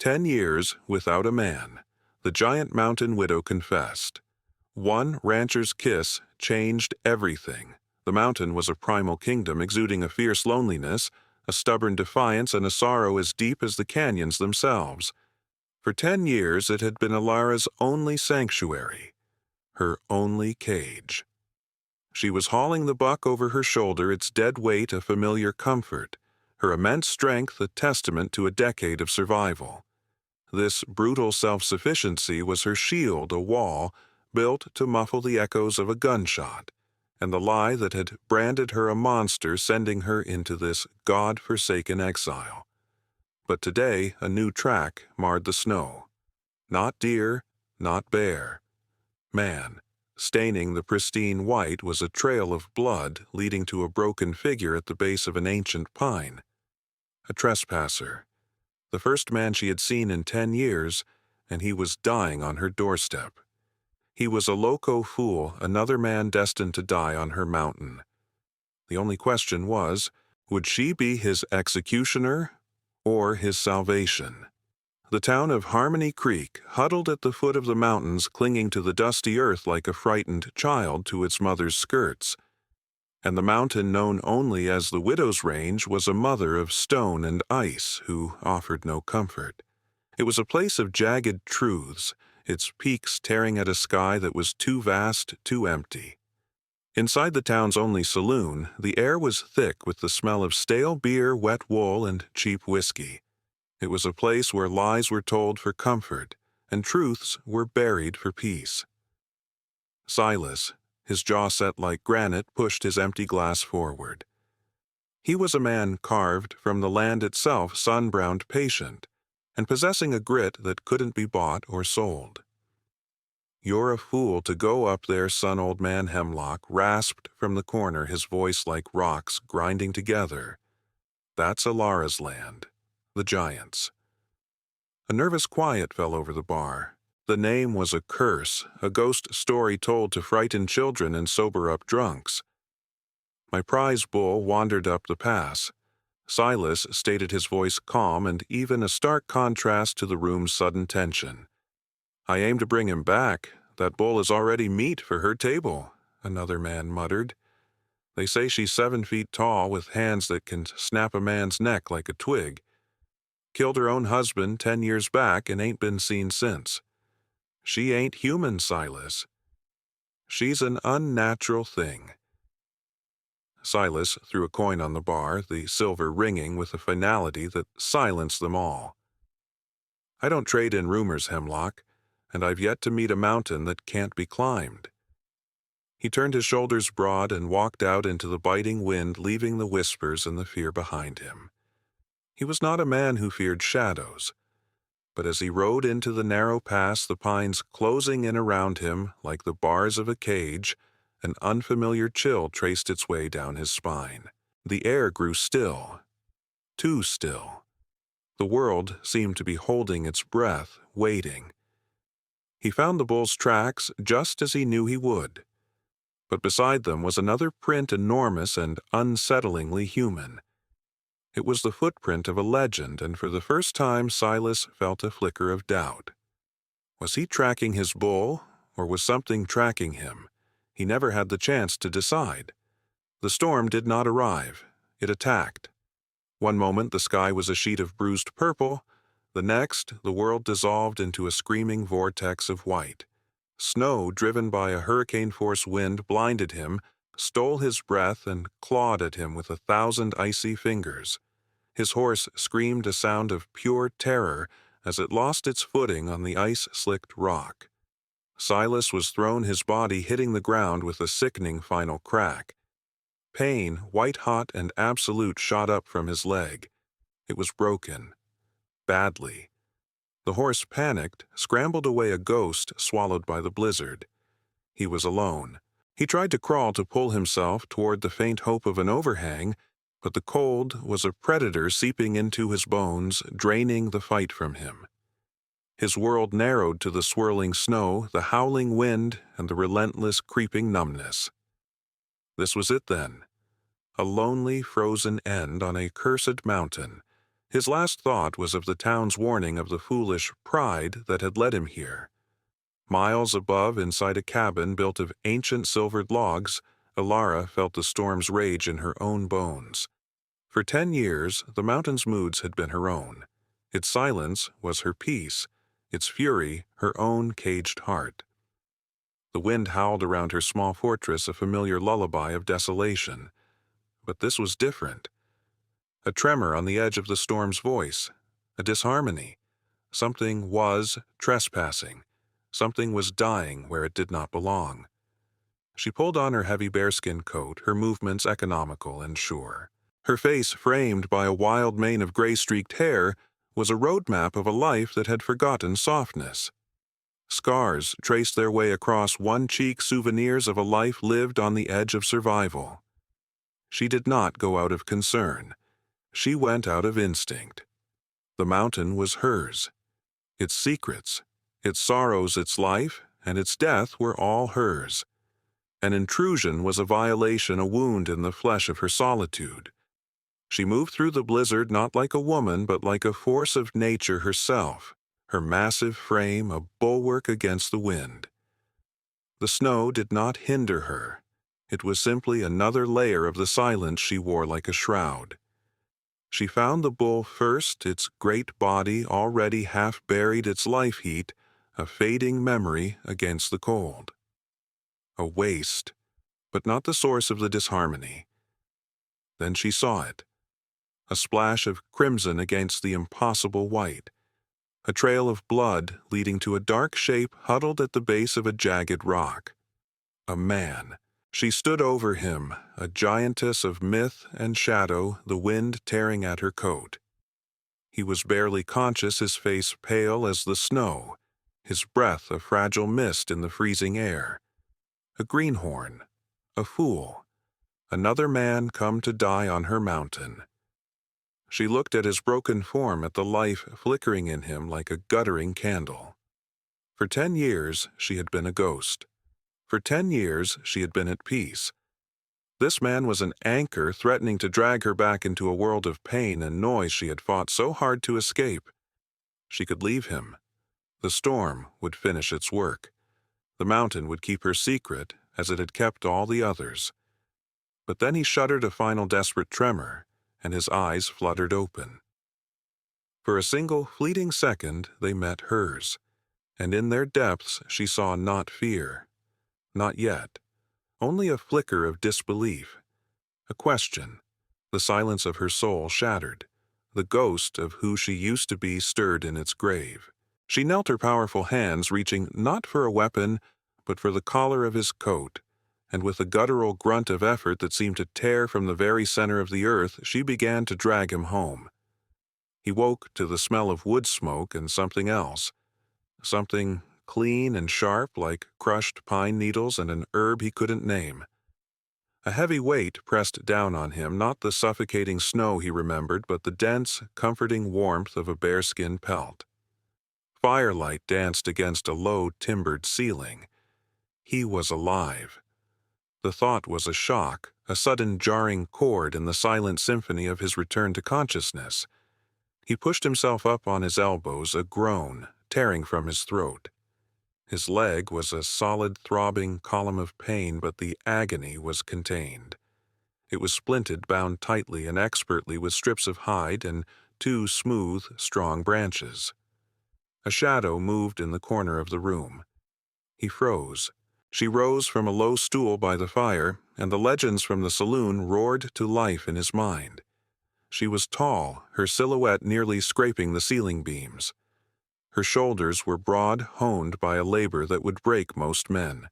10 years without a man, the giant mountain widow confessed. One rancher's kiss changed everything. The mountain was a primal kingdom exuding a fierce loneliness, a stubborn defiance, and a sorrow as deep as the canyons themselves. For 10 years it had been Alara's only sanctuary, her only cage. She was hauling the buck over her shoulder, its dead weight a familiar comfort, her immense strength a testament to a decade of survival. This brutal self-sufficiency was her shield, a wall built to muffle the echoes of a gunshot, and the lie that had branded her a monster, sending her into this God-forsaken exile. But today a new track marred the snow. Not deer, not bear. Man. Staining the pristine white was a trail of blood leading to a broken figure at the base of an ancient pine. A trespasser. The first man she had seen in 10 years, and he was dying on her doorstep. He was a loco fool, another man destined to die on her mountain. The only question was, would she be his executioner or his salvation? The town of Harmony Creek, huddled at the foot of the mountains, clinging to the dusty earth like a frightened child to its mother's skirts. And the mountain known only as the Widow's Range was a mother of stone and ice who offered no comfort. It was a place of jagged truths, its peaks tearing at a sky that was too vast, too empty. Inside the town's only saloon, the air was thick with the smell of stale beer, wet wool, and cheap whiskey. It was a place where lies were told for comfort, and truths were buried for peace. Silas, his jaw set like granite, pushed his empty glass forward. He was a man carved from the land itself, sun-browned, patient, and possessing a grit that couldn't be bought or sold. "You're a fool to go up there, son," old man Hemlock rasped from the corner, his voice like rocks grinding together. "That's Alara's land, the giants." A nervous quiet fell over the bar. The name was a curse, a ghost story told to frighten children and sober up drunks. My prize bull wandered up the pass. Silas stated, his voice calm and even a stark contrast to the room's sudden tension. "I aim to bring him back. That bull is already meat for her table," another man muttered. "They say she's 7 feet tall with hands that can snap a man's neck like a twig. Killed her own husband 10 years back and ain't been seen since. She ain't human, Silas. She's an unnatural thing." Silas threw a coin on the bar, the silver ringing with a finality that silenced them all. "I don't trade in rumors, Hemlock, and I've yet to meet a mountain that can't be climbed." He turned his shoulders broad and walked out into the biting wind, leaving the whispers and the fear behind him. He was not a man who feared shadows, but as he rode into the narrow pass, the pines closing in around him like the bars of a cage, an unfamiliar chill traced its way down his spine. The air grew still, too still. The world seemed to be holding its breath, waiting. He found the bull's tracks just as he knew he would. But beside them was another print, enormous and unsettlingly human. It was the footprint of a legend, and for the first time Silas felt a flicker of doubt. Was he tracking his bull, or was something tracking him? He never had the chance to decide. The storm did not arrive. It attacked. One moment the sky was a sheet of bruised purple. The next, the world dissolved into a screaming vortex of white. Snow, driven by a hurricane-force wind, blinded him, stole his breath, and clawed at him with 1,000 icy fingers. His horse screamed a sound of pure terror as it lost its footing on the ice-slicked rock. Silas was thrown, his body hitting the ground with a sickening final crack. Pain, white-hot and absolute, shot up from his leg. It was broken. Badly. The horse panicked, scrambled away, a ghost swallowed by the blizzard. He was alone. He tried to crawl to pull himself toward the faint hope of an overhang, but the cold was a predator seeping into his bones, draining the fight from him. His world narrowed to the swirling snow, the howling wind, and the relentless creeping numbness. This was it then. A lonely, frozen end on a cursed mountain, His last thought was of the town's warning of the foolish pride that had led him here. Miles above, inside a cabin built of ancient silvered logs, Alara felt the storm's rage in her own bones. For 10 years, the mountain's moods had been her own. Its silence was her peace, its fury her own caged heart. The wind howled around her small fortress, a familiar lullaby of desolation. But this was different. A tremor on the edge of the storm's voice, a disharmony. Something was trespassing. Something was dying where it did not belong. She pulled on her heavy bearskin coat, her movements economical and sure. Her face, framed by a wild mane of gray-streaked hair, was a roadmap of a life that had forgotten softness. Scars traced their way across one cheek, souvenirs of a life lived on the edge of survival. She did not go out of concern. She went out of instinct. The mountain was hers. Its secrets, its sorrows, its life, and its death were all hers. An intrusion was a violation, a wound in the flesh of her solitude. She moved through the blizzard not like a woman, but like a force of nature herself, her massive frame a bulwark against the wind. The snow did not hinder her. It was simply another layer of the silence she wore like a shroud. She found the bull first, its great body already half buried, its life heat, a fading memory against the cold. A waste, but not the source of the disharmony. Then she saw it. A splash of crimson against the impossible white. A trail of blood leading to a dark shape huddled at the base of a jagged rock. A man. She stood over him, a giantess of myth and shadow, the wind tearing at her coat. He was barely conscious, his face pale as the snow, his breath a fragile mist in the freezing air. A greenhorn, a fool, another man come to die on her mountain. She looked at his broken form, at the life flickering in him like a guttering candle. For 10 years she had been a ghost. For 10 years she had been at peace. This man was an anchor threatening to drag her back into a world of pain and noise she had fought so hard to escape. She could leave him. The storm would finish its work. The mountain would keep her secret as it had kept all the others. But then he shuddered a final desperate tremor, and his eyes fluttered open. For a single fleeting second they met hers, and in their depths she saw not fear. Not yet. Only a flicker of disbelief. A question. The silence of her soul shattered. The ghost of who she used to be stirred in its grave. She knelt, her powerful hands reaching not for a weapon, but for the collar of his coat, and with a guttural grunt of effort that seemed to tear from the very center of the earth, she began to drag him home. He woke to the smell of wood smoke and something else. Something clean and sharp like crushed pine needles and an herb he couldn't name. A heavy weight pressed down on him, not the suffocating snow he remembered, but the dense, comforting warmth of a bearskin pelt. Firelight danced against a low, timbered ceiling. He was alive. The thought was a shock, a sudden jarring chord in the silent symphony of his return to consciousness. He pushed himself up on his elbows, a groan tearing from his throat. His leg was a solid, throbbing column of pain, but the agony was contained. It was splinted, bound tightly and expertly with strips of hide and 2 smooth, strong branches. A shadow moved in the corner of the room. He froze. She rose from a low stool by the fire, and the legends from the saloon roared to life in his mind. She was tall, her silhouette nearly scraping the ceiling beams. Her shoulders were broad, honed by a labor that would break most men.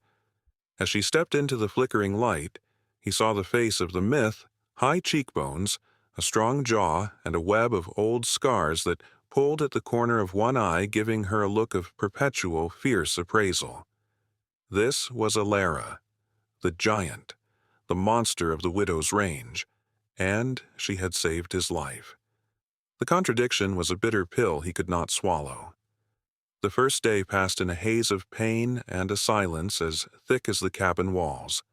As she stepped into the flickering light, he saw the face of the myth, high cheekbones, a strong jaw, and a web of old scars that pulled at the corner of one eye, giving her a look of perpetual, fierce appraisal. This was Alara, the giant, the monster of the widow's range, and she had saved his life. The contradiction was a bitter pill he could not swallow. The first day passed in a haze of pain and a silence as thick as the cabin walls.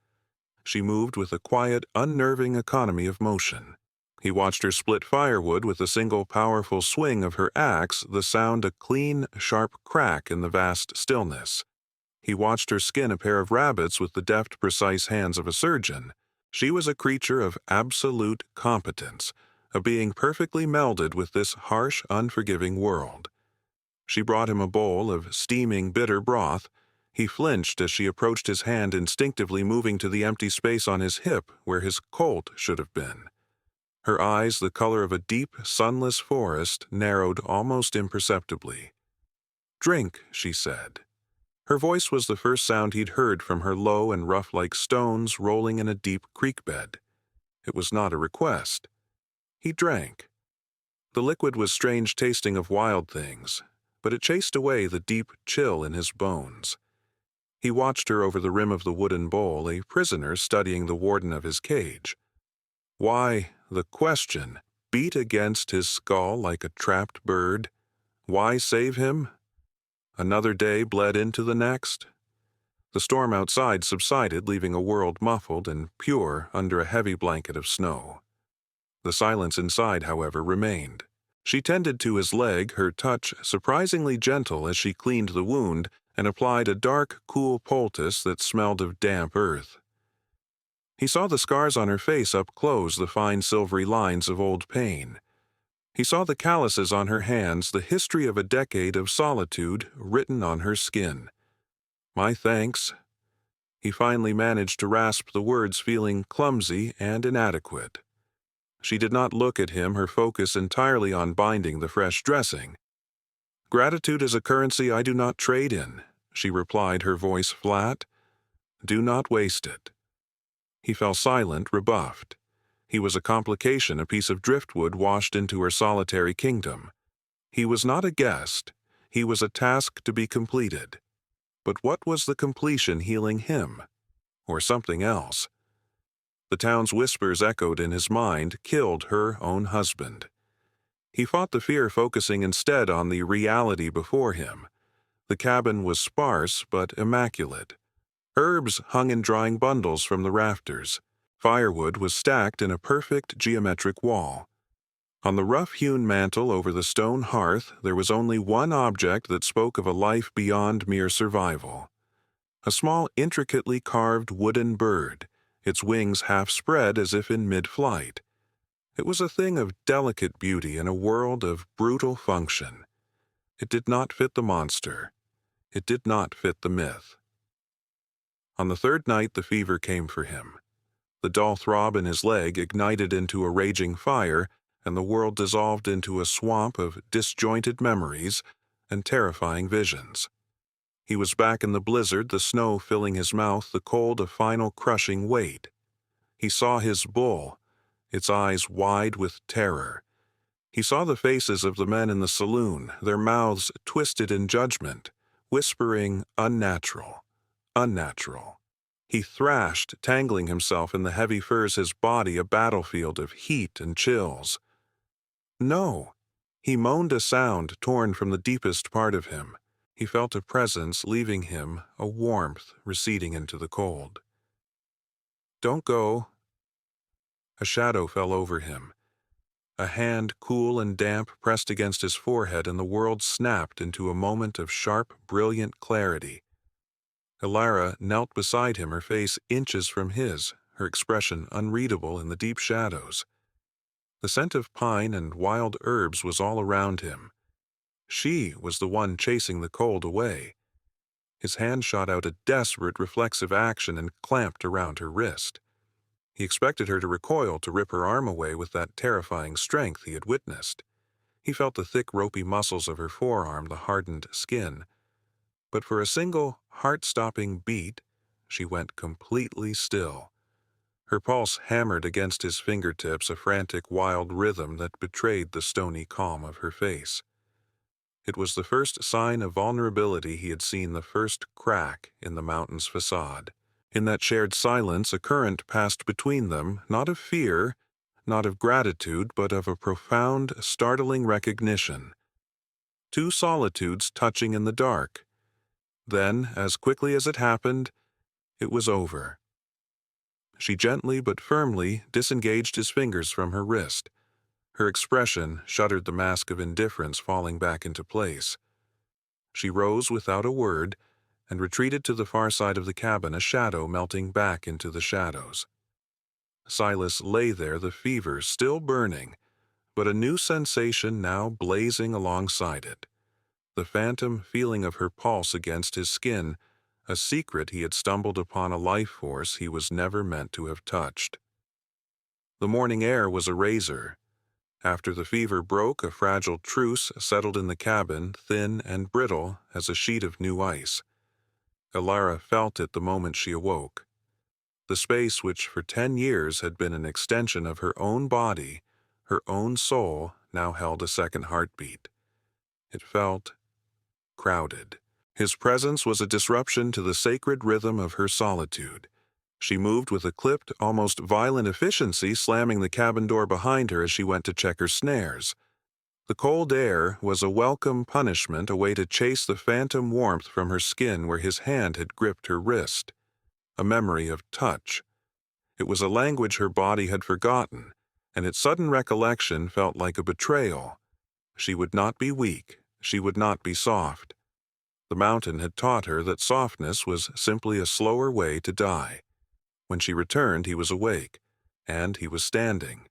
She moved with a quiet, unnerving economy of motion. He watched her split firewood with a single powerful swing of her axe, the sound a clean, sharp crack in the vast stillness. He watched her skin a pair of rabbits with the deft, precise hands of a surgeon. She was a creature of absolute competence, a being perfectly melded with this harsh, unforgiving world. She brought him a bowl of steaming, bitter broth. He flinched as she approached his hand, instinctively moving to the empty space on his hip where his Colt should have been. Her eyes, the color of a deep, sunless forest, narrowed almost imperceptibly. "Drink," she said. Her voice was the first sound he'd heard from her, low and rough like stones rolling in a deep creek bed. It was not a request. He drank. The liquid was strange tasting of wild things, but it chased away the deep chill in his bones. He watched her over the rim of the wooden bowl, a prisoner studying the warden of his cage. Why, the question, beat against his skull like a trapped bird. Why save him? Another day bled into the next. The storm outside subsided, leaving a world muffled and pure under a heavy blanket of snow. The silence inside, however, remained. She tended to his leg, her touch surprisingly gentle as she cleaned the wound and applied a dark, cool poultice that smelled of damp earth. He saw the scars on her face up close, the fine silvery lines of old pain. He saw the calluses on her hands, the history of a decade of solitude written on her skin. "My thanks." He finally managed to rasp the words, feeling clumsy and inadequate. She did not look at him, her focus entirely on binding the fresh dressing. "Gratitude is a currency I do not trade in," she replied, her voice flat. "Do not waste it." He fell silent, rebuffed. He was a complication, a piece of driftwood washed into her solitary kingdom. He was not a guest. He was a task to be completed. But what was the completion healing him? Or something else? The town's whispers echoed in his mind, killed her own husband. He fought the fear, focusing instead on the reality before him. The cabin was sparse but immaculate. Herbs hung in drying bundles from the rafters. Firewood was stacked in a perfect geometric wall. On the rough-hewn mantel over the stone hearth there was only one object that spoke of a life beyond mere survival. A small, intricately carved wooden bird, its wings half spread as if in mid-flight. It was a thing of delicate beauty in a world of brutal function. It did not fit the monster. It did not fit the myth. On the third night the fever came for him. The dull throb in his leg ignited into a raging fire, and the world dissolved into a swamp of disjointed memories and terrifying visions. He was back in the blizzard, the snow filling his mouth, the cold a final crushing weight. He saw his bull, its eyes wide with terror. He saw the faces of the men in the saloon, their mouths twisted in judgment, whispering unnatural, unnatural. He thrashed, tangling himself in the heavy furs, his body a battlefield of heat and chills. No! He moaned a sound torn from the deepest part of him. He felt a presence leaving him, a warmth receding into the cold. "Don't go." A shadow fell over him. A hand, cool and damp, pressed against his forehead, and the world snapped into a moment of sharp, brilliant clarity. Elara knelt beside him, her face inches from his, her expression unreadable in the deep shadows. The scent of pine and wild herbs was all around him. She was the one chasing the cold away. His hand shot out a desperate, reflexive action and clamped around her wrist. He expected her to recoil, to rip her arm away with that terrifying strength he had witnessed. He felt the thick, ropey muscles of her forearm, the hardened skin. But for a single, heart-stopping beat, she went completely still. Her pulse hammered against his fingertips, a frantic, wild rhythm that betrayed the stony calm of her face. It was the first sign of vulnerability he had seen, the first crack in the mountain's facade. In that shared silence, a current passed between them, not of fear, not of gratitude, but of a profound, startling recognition. Two solitudes touching in the dark. Then, as quickly as it happened, it was over. She gently but firmly disengaged his fingers from her wrist. Her expression shuttered the mask of indifference falling back into place. She rose without a word and retreated to the far side of the cabin, a shadow melting back into the shadows. Silas lay there, the fever still burning, but a new sensation now blazing alongside it. The phantom feeling of her pulse against his skin, a secret he had stumbled upon, a life force he was never meant to have touched. The morning air was a razor. After the fever broke, a fragile truce settled in the cabin, thin and brittle as a sheet of new ice. Elara felt it the moment she awoke. The space which for 10 years had been an extension of her own body, her own soul, now held a second heartbeat. It felt crowded. His presence was a disruption to the sacred rhythm of her solitude. She moved with a clipped, almost violent efficiency, slamming the cabin door behind her as she went to check her snares. The cold air was a welcome punishment, a way to chase the phantom warmth from her skin where his hand had gripped her wrist. A memory of touch. It was a language her body had forgotten, and its sudden recollection felt like a betrayal. She would not be weak. She would not be soft. The mountain had taught her that softness was simply a slower way to die. When she returned, he was awake, and he was standing.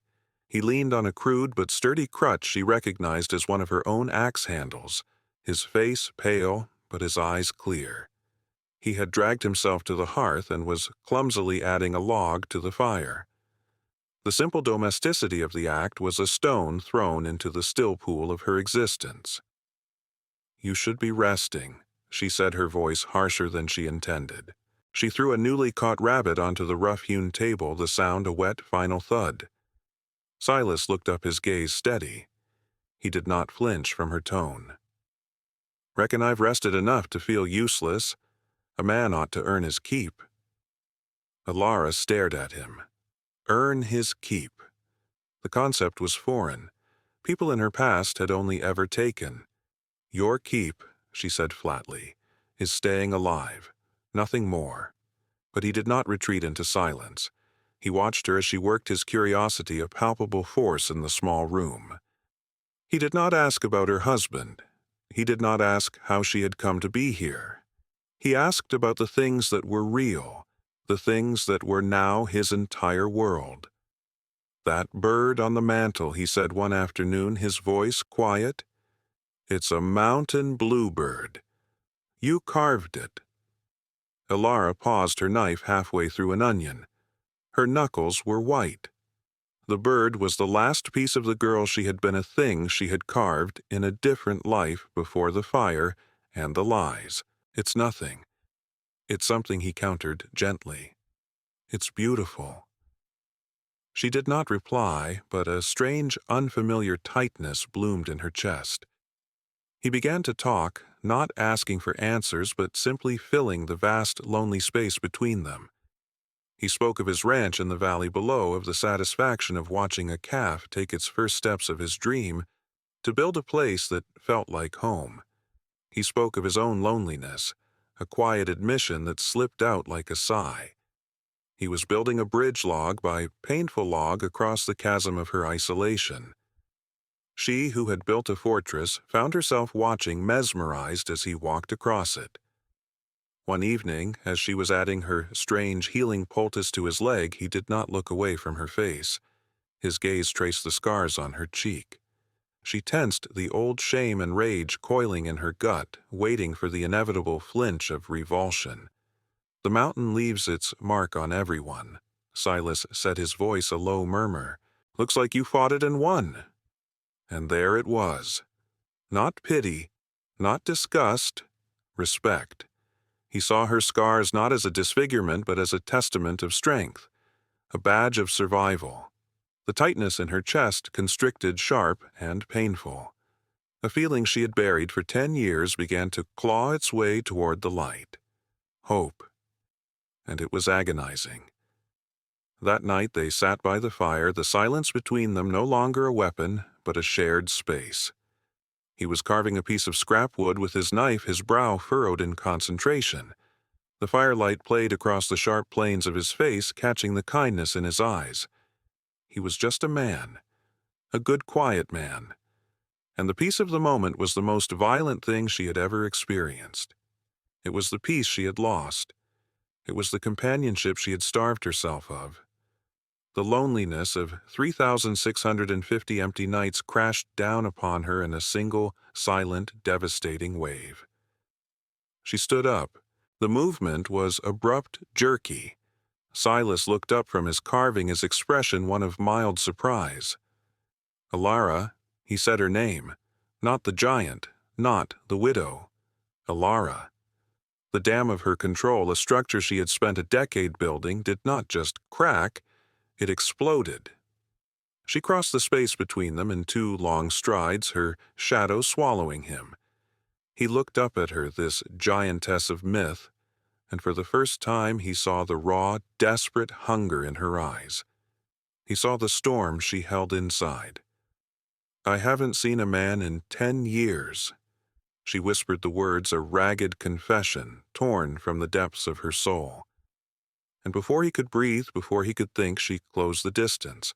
He leaned on a crude but sturdy crutch she recognized as one of her own axe handles, his face pale but his eyes clear. He had dragged himself to the hearth and was clumsily adding a log to the fire. The simple domesticity of the act was a stone thrown into the still pool of her existence. "You should be resting," she said, her voice harsher than she intended. She threw a newly caught rabbit onto the rough-hewn table, the sound a wet, final thud. Silas looked up, his gaze steady. He did not flinch from her tone. "Reckon I've rested enough to feel useless. A man ought to earn his keep." Elara stared at him. Earn his keep. The concept was foreign. People in her past had only ever taken. "Your keep," she said flatly, "is staying alive. Nothing more." But he did not retreat into silence. He watched her as she worked, his curiosity a palpable force in the small room. He did not ask about her husband. He did not ask how she had come to be here. He asked about the things that were real, the things that were now his entire world. "That bird on the mantel," he said one afternoon, his voice quiet. "It's a mountain bluebird. You carved it." Elara paused, her knife halfway through an onion. Her knuckles were white. The bird was the last piece of the girl she had been, a thing she had carved in a different life before the fire and the lies. "It's nothing." "It's something," he countered gently. "It's beautiful." She did not reply, but a strange, unfamiliar tightness bloomed in her chest. He began to talk, not asking for answers, but simply filling the vast, lonely space between them. He spoke of his ranch in the valley below, of the satisfaction of watching a calf take its first steps of his dream to build a place that felt like home. He spoke of his own loneliness, a quiet admission that slipped out like a sigh. He was building a bridge, log by painful log, across the chasm of her isolation. She, who had built a fortress, found herself watching, mesmerized, as he walked across it. One evening, as she was adding her strange healing poultice to his leg, he did not look away from her face. His gaze traced the scars on her cheek. She tensed, the old shame and rage coiling in her gut, waiting for the inevitable flinch of revulsion. "The mountain leaves its mark on everyone," Silas said, his voice a low murmur. "Looks like you fought it and won." And there it was. Not pity, not disgust, respect. He saw her scars not as a disfigurement, but as a testament of strength, a badge of survival. The tightness in her chest constricted, sharp, and painful. A feeling she had buried for 10 years began to claw its way toward the light. Hope. And it was agonizing. That night they sat by the fire, the silence between them no longer a weapon, but a shared space. He was carving a piece of scrap wood with his knife, his brow furrowed in concentration. The firelight played across the sharp planes of his face, catching the kindness in his eyes. He was just a man, a good quiet man, and the peace of the moment was the most violent thing she had ever experienced. It was the peace she had lost. It was the companionship she had starved herself of. The loneliness of 3,650 empty nights crashed down upon her in a single, silent, devastating wave. She stood up. The movement was abrupt, jerky. Silas looked up from his carving, his expression one of mild surprise. Alara, he said her name, not the giant, not the widow. Alara. The dam of her control, a structure she had spent a decade building, did not just crack, it exploded. She crossed the space between them in 2 long strides, her shadow swallowing him. He looked up at her, this giantess of myth, and for the first time he saw the raw, desperate hunger in her eyes. He saw the storm she held inside. "I haven't seen a man in 10 years. She whispered the words, a ragged confession, torn from the depths of her soul. And before he could breathe, before he could think, she closed the distance.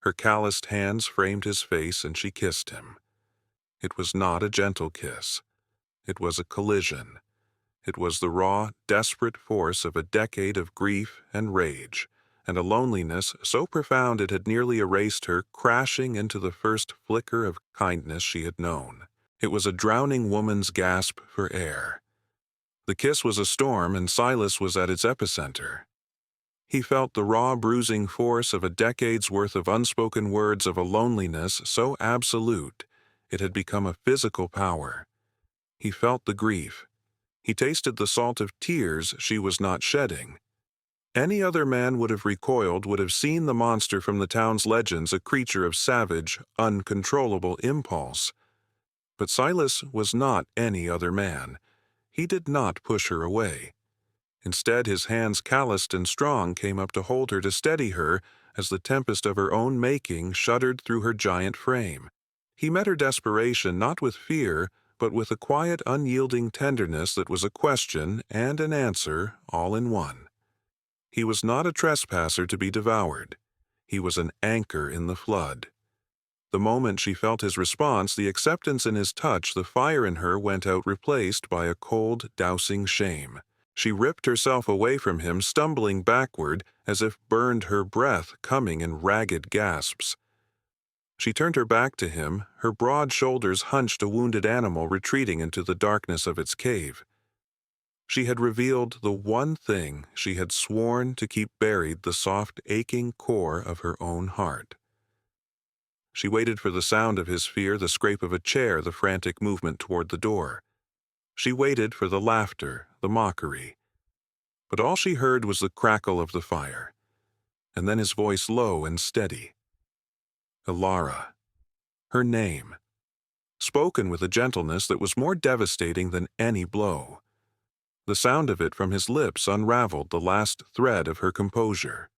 Her calloused hands framed his face, and she kissed him. It was not a gentle kiss. It was a collision. It was the raw, desperate force of a decade of grief and rage, and a loneliness so profound it had nearly erased her, crashing into the first flicker of kindness she had known. It was a drowning woman's gasp for air. The kiss was a storm, and Silas was at its epicenter. He felt the raw, bruising force of a decade's worth of unspoken words, of a loneliness so absolute it had become a physical power. He felt the grief. He tasted the salt of tears she was not shedding. Any other man would have recoiled, would have seen the monster from the town's legends, a creature of savage, uncontrollable impulse. But Silas was not any other man. He did not push her away. Instead, his hands, calloused and strong, came up to hold her, to steady her, as the tempest of her own making shuddered through her giant frame. He met her desperation not with fear, but with a quiet, unyielding tenderness that was a question and an answer all in one. He was not a trespasser to be devoured. He was an anchor in the flood. The moment she felt his response, the acceptance in his touch, the fire in her went out, replaced by a cold, dousing shame. She ripped herself away from him, stumbling backward, as if burned, her breath coming in ragged gasps. She turned her back to him, her broad shoulders hunched, a wounded animal retreating into the darkness of its cave. She had revealed the one thing she had sworn to keep buried, the soft, aching core of her own heart. She waited for the sound of his fear, the scrape of a chair, the frantic movement toward the door. She waited for the laughter, the mockery. But all she heard was the crackle of the fire, and then his voice, low and steady. Alara. Her name. Spoken with a gentleness that was more devastating than any blow. The sound of it from his lips unraveled the last thread of her composure.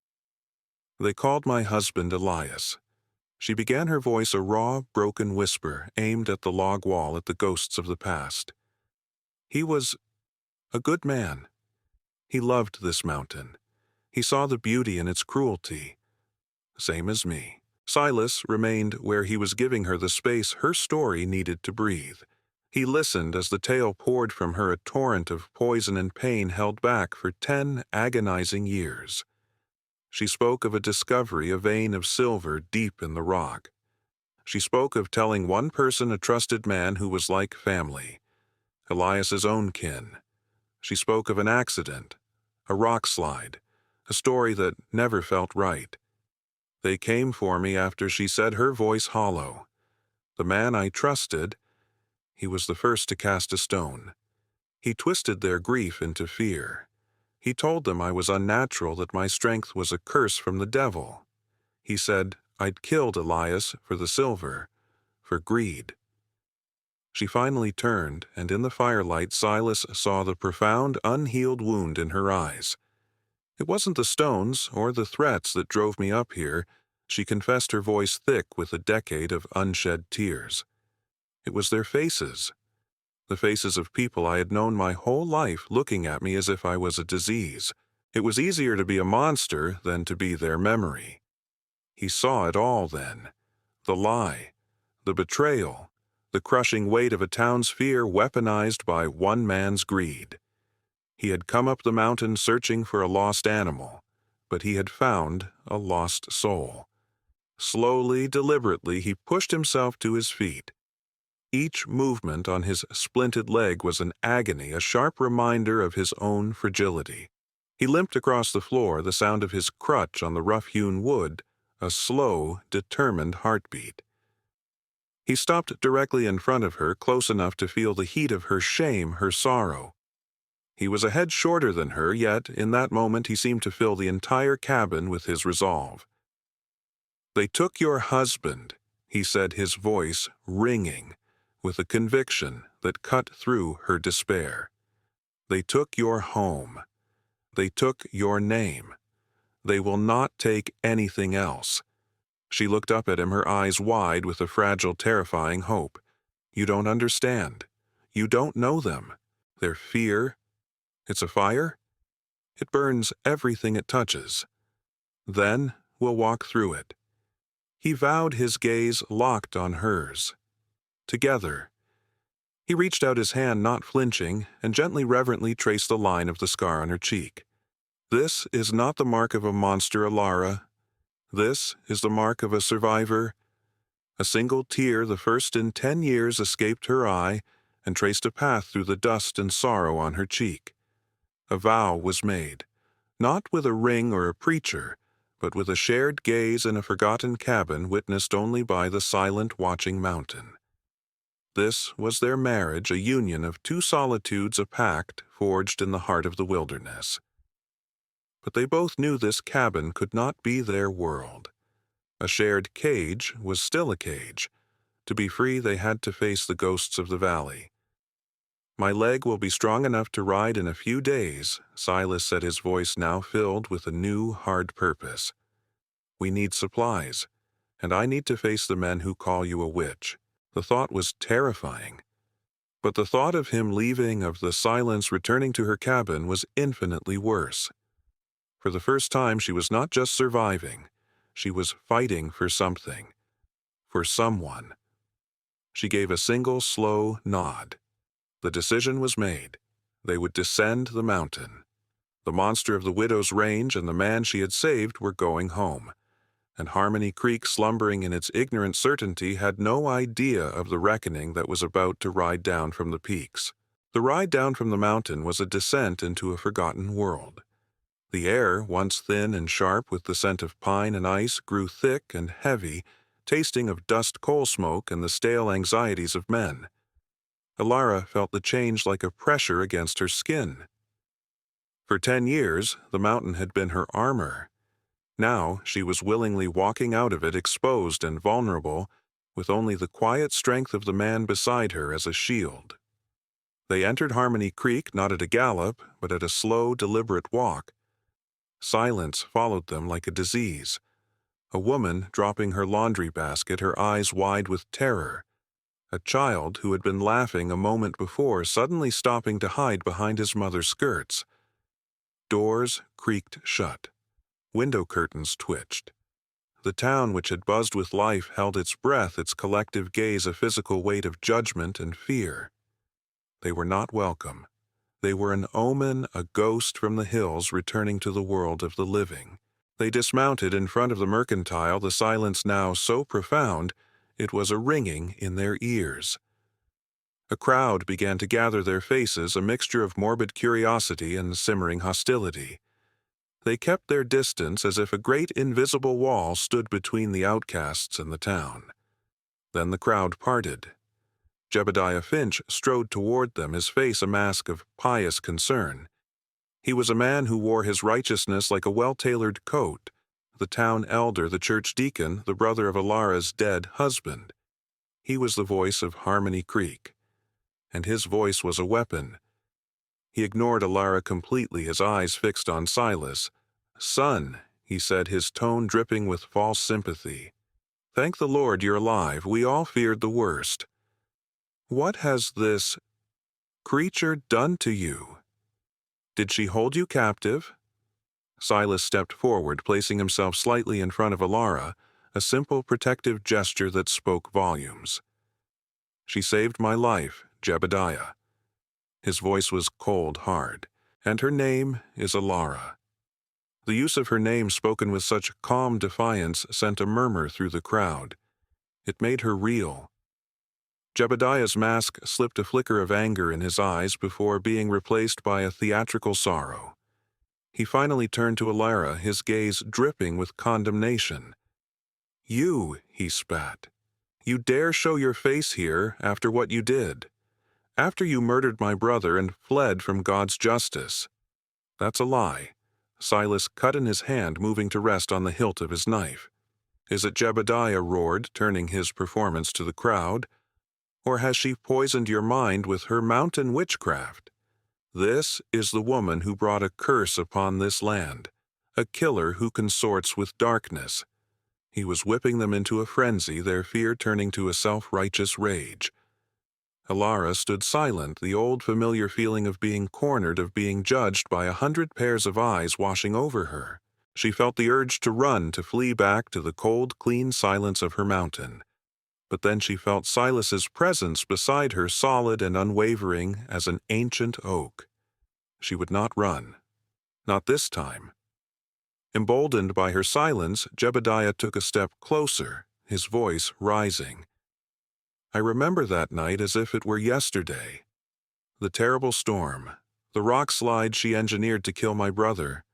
"They called my husband Elias." She began, her voice a raw, broken whisper, aimed at the log wall, at the ghosts of the past. "He was a good man. He loved this mountain. He saw the beauty in its cruelty. Same as me." Silas remained where he was, giving her the space her story needed to breathe. He listened as the tale poured from her, a torrent of poison and pain held back for 10 agonizing years. She spoke of a discovery, a vein of silver deep in the rock. She spoke of telling one person, a trusted man who was like family, Elias's own kin. She spoke of an accident, a rock slide, a story that never felt right. They came for me after, she said, her voice hollow. The man I trusted, he was the first to cast a stone. He twisted their grief into fear. He told them I was unnatural, that my strength was a curse from the devil. He said I'd killed Elias for the silver, for greed. She finally turned, and in the firelight Silas saw the profound, unhealed wound in her eyes. "It wasn't the stones or the threats that drove me up here," she confessed, her voice thick with a decade of unshed tears. "It was their faces. The faces of people I had known my whole life looking at me as if I was a disease. It was easier to be a monster than to be their memory. He saw it all then. The lie, the betrayal, the crushing weight of a town's fear weaponized by one man's greed. He had come up the mountain searching for a lost animal, but he had found a lost soul. Slowly, deliberately, he pushed himself to his feet. Each movement on his splinted leg was an agony, a sharp reminder of his own fragility. He limped across the floor, the sound of his crutch on the rough-hewn wood, a slow, determined heartbeat. He stopped directly in front of her, close enough to feel the heat of her shame, her sorrow. He was a head shorter than her, yet in that moment he seemed to fill the entire cabin with his resolve. "They took your husband," he said, his voice ringing with a conviction that cut through her despair. "They took your home. They took your name. They will not take anything else." She looked up at him, her eyes wide with a fragile, terrifying hope. "You don't understand. You don't know them. Their fear, it's a fire. It burns everything it touches. Then we'll walk through it." He vowed, his gaze locked on hers. Together. He reached out his hand, not flinching, and gently, reverently traced the line of the scar on her cheek. "This is not the mark of a monster, Alara. This is the mark of a survivor." A single tear, the first in 10 years, escaped her eye and traced a path through the dust and sorrow on her cheek. A vow was made, not with a ring or a preacher, but with a shared gaze in a forgotten cabin witnessed only by the silent, watching mountain. This was their marriage, a union of two solitudes, a pact forged in the heart of the wilderness. But they both knew this cabin could not be their world. A shared cage was still a cage. To be free, they had to face the ghosts of the valley. "My leg will be strong enough to ride in a few days," Silas said, his voice now filled with a new, hard purpose. "We need supplies, and I need to face the men who call you a witch." The thought was terrifying. But the thought of him leaving, of the silence returning to her cabin, was infinitely worse. For the first time, she was not just surviving. She was fighting for something. For someone. She gave a single, slow nod. The decision was made. They would descend the mountain. The monster of the widow's range and the man she had saved were going home. And Harmony Creek, slumbering in its ignorant certainty, had no idea of the reckoning that was about to ride down from the peaks. The ride down from the mountain was a descent into a forgotten world. The air, once thin and sharp with the scent of pine and ice, grew thick and heavy, tasting of dust, coal smoke, and the stale anxieties of men. Alara felt the change like a pressure against her skin. For 10 years, the mountain had been her armor. Now she was willingly walking out of it, exposed and vulnerable, with only the quiet strength of the man beside her as a shield. They entered Harmony Creek not at a gallop, but at a slow, deliberate walk. Silence followed them like a disease. A woman dropping her laundry basket, her eyes wide with terror. A child who had been laughing a moment before, suddenly stopping to hide behind his mother's skirts. Doors creaked shut. Window curtains twitched. The town, which had buzzed with life, held its breath, its collective gaze a physical weight of judgment and fear. They were not welcome. They were an omen, a ghost from the hills returning to the world of the living. They dismounted in front of the mercantile, the silence now so profound it was a ringing in their ears. A crowd began to gather, their faces a mixture of morbid curiosity and simmering hostility. They kept their distance as if a great invisible wall stood between the outcasts and the town. Then the crowd parted. Jebediah Finch strode toward them, his face a mask of pious concern. He was a man who wore his righteousness like a well-tailored coat, the town elder, the church deacon, the brother of Alara's dead husband. He was the voice of Harmony Creek, and his voice was a weapon. He ignored Alara completely, his eyes fixed on Silas. "Son," he said, his tone dripping with false sympathy. "Thank the Lord you're alive. We all feared the worst." "What has this creature done to you? Did she hold you captive?" Silas stepped forward, placing himself slightly in front of Alara, a simple protective gesture that spoke volumes. "She saved my life, Jebediah." His voice was cold hard. "And her name is Alara." The use of her name spoken with such calm defiance sent a murmur through the crowd. It made her real. Jebediah's mask slipped a flicker of anger in his eyes before being replaced by a theatrical sorrow. He finally turned to Alara, his gaze dripping with condemnation. "You," he spat. "You dare show your face here after what you did? After you murdered my brother and fled from God's justice?" "That's a lie." Silas cut in his hand, moving to rest on the hilt of his knife. "Is it?" Jebediah roared, turning his performance to the crowd. "Or has she poisoned your mind with her mountain witchcraft? This is the woman who brought a curse upon this land, a killer who consorts with darkness." He was whipping them into a frenzy, their fear turning to a self-righteous rage. Alara stood silent, the old familiar feeling of being cornered, of being judged by 100 pairs of eyes washing over her. She felt the urge to run, to flee back to the cold, clean silence of her mountain. But then she felt Silas's presence beside her, solid and unwavering as an ancient oak. She would not run. Not this time. Emboldened by her silence, Jebediah took a step closer, his voice rising. "I remember that night as if it were yesterday. The terrible storm, the rock slide she engineered to kill my brother.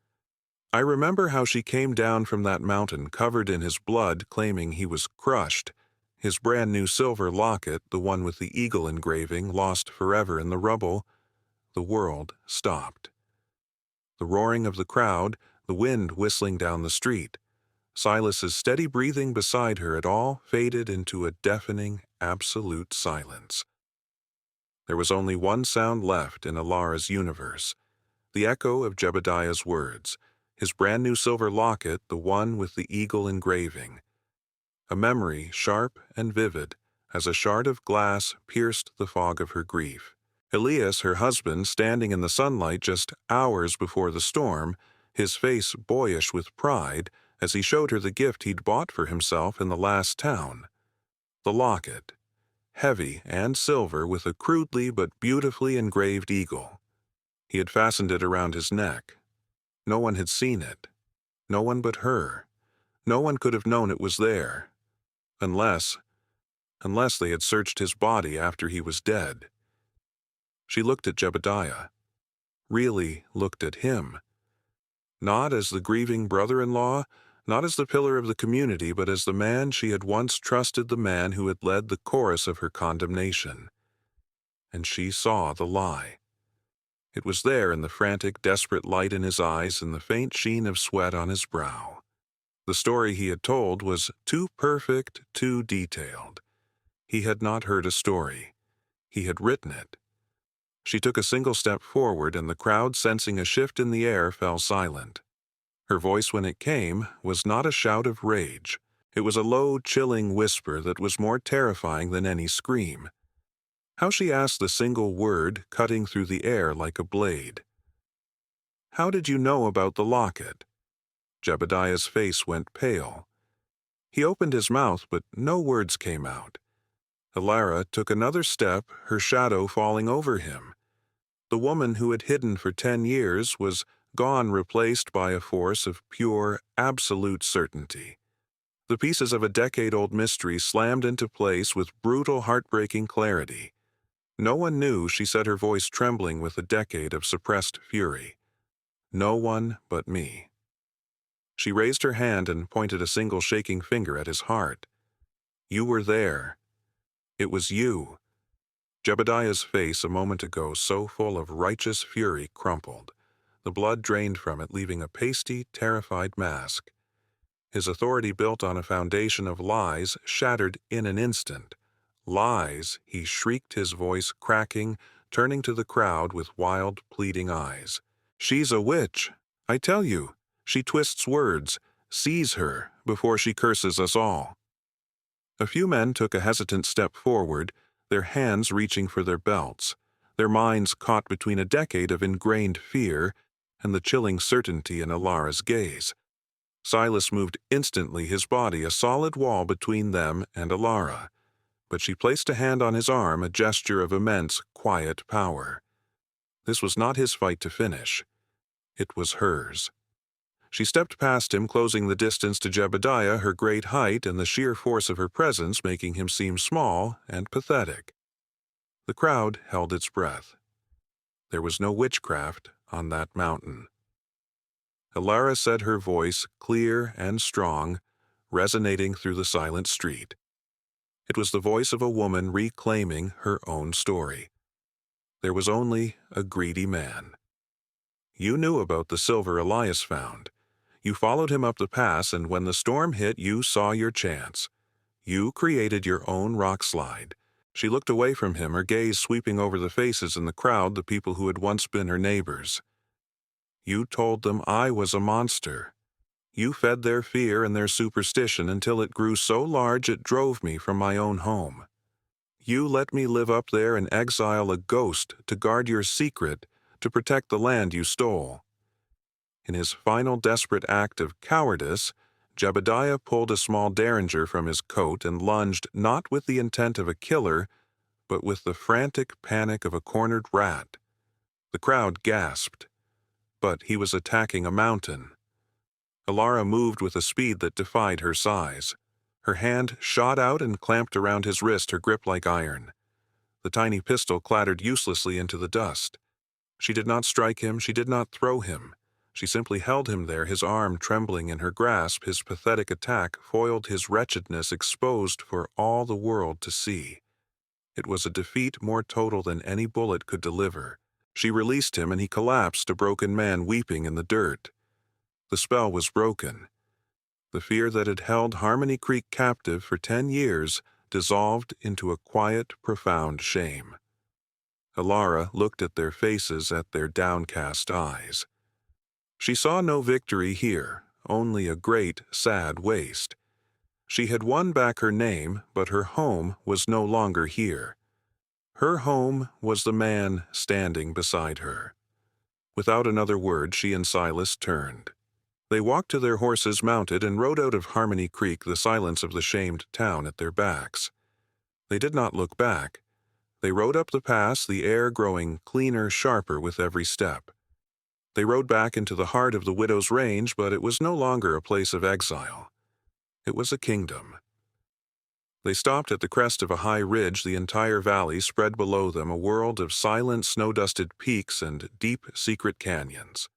I remember how she came down from that mountain covered in his blood, claiming he was crushed. His brand new silver locket, the one with the eagle engraving, lost forever in the rubble. The world stopped. The roaring of the crowd, the wind whistling down the street. Silas's steady breathing beside her, it all faded into a deafening, absolute silence. There was only one sound left in Alara's universe, the echo of Jebediah's words, his brand new silver locket, the one with the eagle engraving. A memory sharp and vivid as a shard of glass pierced the fog of her grief. Elias, her husband, standing in the sunlight just hours before the storm, his face boyish with pride, as he showed her the gift he'd bought for himself in the last town. The locket, heavy and silver with a crudely but beautifully engraved eagle. He had fastened it around his neck. No one had seen it. No one but her. No one could have known it was there. Unless they had searched his body after he was dead. She looked at Jebediah. Really looked at him. Not as the grieving brother-in-law, not as the pillar of the community, but as the man she had once trusted, the man who had led the chorus of her condemnation. And she saw the lie. It was there in the frantic, desperate light in his eyes and the faint sheen of sweat on his brow. The story he had told was too perfect, too detailed. He had not heard a story. He had written it. She took a single step forward, and the crowd, sensing a shift in the air, fell silent. Her voice, when it came, was not a shout of rage. It was a low, chilling whisper that was more terrifying than any scream. How she asked the single word, cutting through the air like a blade. "How did you know about the locket?" Jebediah's face went pale. He opened his mouth, but no words came out. Alara took another step, her shadow falling over him. The woman who had hidden for 10 years was gone, replaced by a force of pure, absolute certainty. The pieces of a decade-old mystery slammed into place with brutal, heartbreaking clarity. No one knew, she said, her voice trembling with a decade of suppressed fury. No one but me. She raised her hand and pointed a single shaking finger at his heart. You were there. It was you. Jebediah's face, a moment ago so full of righteous fury, crumpled. The blood drained from it, leaving a pasty, terrified mask. His authority, built on a foundation of lies, shattered in an instant. Lies, he shrieked, his voice cracking, turning to the crowd with wild, pleading eyes. She's a witch, I tell you. She twists words. Seize her before she curses us all. A few men took a hesitant step forward, their hands reaching for their belts. their minds caught between a decade of ingrained fear and the chilling certainty in Alara's gaze. Silas moved instantly, his body a solid wall between them and Alara, but she placed a hand on his arm, a gesture of immense, quiet power. This was not his fight to finish. It was hers. She stepped past him, closing the distance to Jebediah, her great height and the sheer force of her presence making him seem small and pathetic. The crowd held its breath. There was no witchcraft on that mountain. Alara said, her voice clear and strong, resonating through the silent street. It was the voice of a woman reclaiming her own story. There was only a greedy man. You knew about the silver Elias found. You followed him up the pass, and when the storm hit, you saw your chance. You created your own rock slide. She looked away from him, her gaze sweeping over the faces in the crowd, the people who had once been her neighbors. You told them I was a monster. You fed their fear and their superstition until it grew so large it drove me from my own home. You let me live up there and exile a ghost to guard your secret, to protect the land you stole. In his final desperate act of cowardice, Jebediah pulled a small derringer from his coat and lunged not with the intent of a killer, but with the frantic panic of a cornered rat. The crowd gasped. But he was attacking a mountain. Alara moved with a speed that defied her size. Her hand shot out and clamped around his wrist, her grip like iron. The tiny pistol clattered uselessly into the dust. She did not strike him, she did not throw him. She simply held him there, his arm trembling in her grasp. His pathetic attack foiled his wretchedness, exposed for all the world to see. It was a defeat more total than any bullet could deliver. She released him, and he collapsed, a broken man weeping in the dirt. The spell was broken. The fear that had held Harmony Creek captive for 10 years dissolved into a quiet, profound shame. Alara looked at their faces, at their downcast eyes. She saw no victory here, only a great, sad waste. She had won back her name, but her home was no longer here. Her home was the man standing beside her. Without another word, she and Silas turned. They walked to their horses mounted and rode out of Harmony Creek, the silence of the shamed town at their backs. They did not look back. They rode up the pass, the air growing cleaner, sharper with every step. They rode back into the heart of the Widow's Range, but it was no longer a place of exile. It was a kingdom. They stopped at the crest of a high ridge. The entire valley spread below them, a world of silent, snow-dusted peaks and deep, secret canyons.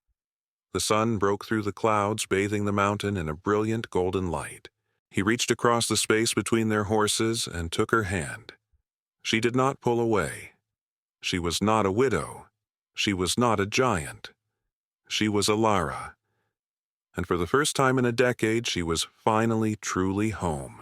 The sun broke through the clouds, bathing the mountain in a brilliant golden light. He reached across the space between their horses and took her hand. She did not pull away. She was not a widow. She was not a giant. She was Alara. And for the first time in a decade, she was finally truly home.